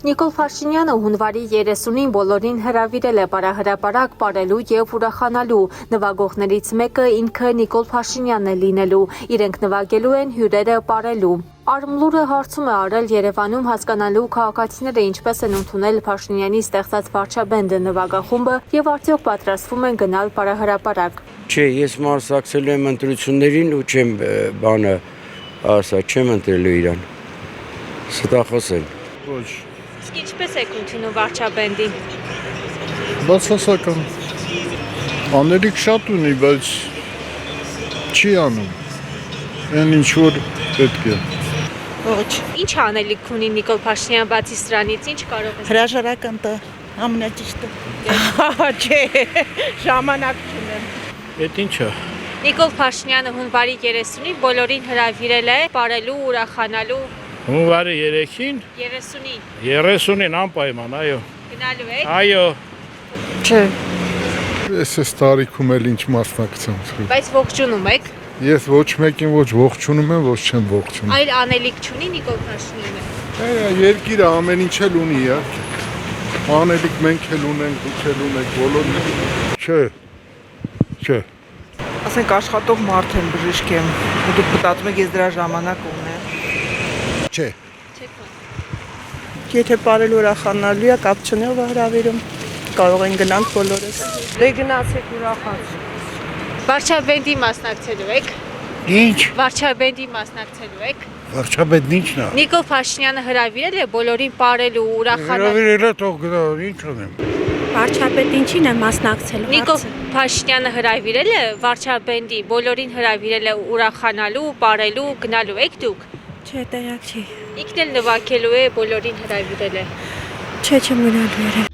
Նիկոլ Փաշինյանը հունվարի 30-ին բոլորին հրավիրել է բարահրապարակ պարելու եւ ուրախանալու։ Նվագողներից մեկը ինքը Նիկոլ Փաշինյանն է լինելու։ Իրենք նվագելու են, հյուրերը պարելու։ Արմլուրը հարցում է արել Երևանում հասկանալու քաղաքացիները ինչպես են ընդունել Փաշինյանի ստեղծած վարչաբենդը նվագախումբը եւ արդյոք պատրաստվում են գնալ բարահրապարակ։ Չէ, ես մասնակցել եմ ընտրություններին ու չեմ չեմ ընտրելու իրան։ Ստախոսել։ Ոչ։ Իսկ ինչպես եք ընդունում վարչաբենդին։ Բացասական։ Անելիք շատ ունի, բայց չի անում։ Այն ինչ որ պետք է։ Ոչ։ Ինչ անելիք ունի Նիկոլ Փաշինյանը բացի սրանից, ինչ կարող է։ Հրաժարական տա, ամենաճիշտը։ Չէ, ժամանակ չունեմ։ Էդ ինչ է։ Նիկոլ Փաշինյանը հունվարի 30-ին բոլորին հրավիրել է պարելու, ուրախանալու։ Հունվարի 3-ին 30-ին 30-ին անպայման, այո։ գնալու եք։ Այո։ Չէ։ Ես տարիքում էլ ինչ մասնակցում։ Բայց ողջունում եք։ Ես ոչ մեկին ոչ ողջունում եմ, ոչ չեմ ողջունում։ Այլ անելիք չունի Նիկոլ Փաշինյանը։ Երկիրը ամեն ինչ էլ ունի, անելիք մենք էլ ունենք, դուք էլ ունեք, բոլորը։ Չէ։ Ասենք աշխատող մարդ եմ, բժիշկ եմ։ Ու դուք մտածում եք ես դրա ժամանակ ունեմ։ Չէ։ Եթե բարել ուրախանալու է, կապ չունի ով հրավիրում։ Կարող են գնանք բոլորս։ Դե գնացեք ուրախանալ։ Վարչաբենդի մասնակցելու եք։ Ինչ։ Վարչաբենդի մասնակցելու եք։ Վարչապետն ինչն է։ Նիկոլ Փաշինյանը հրավիրել է բոլորին պարելու, ուրախանալու։ Հրավիրել է թող գնա, ինչ ունեմ։ Վարչապետ ինչին է մասնակցելու։ Նիկոլ Փաշինյանը հրավիրել է վարչաբենդի, բոլորին հրավիրել է ուրախանալու, պարելու, գնալու եք դուք։ Չէ, տեղյակ չի։ Ինքն էլ նվագելու է, բոլորին հրավիրել է։ Չէ, չեմ գնալու։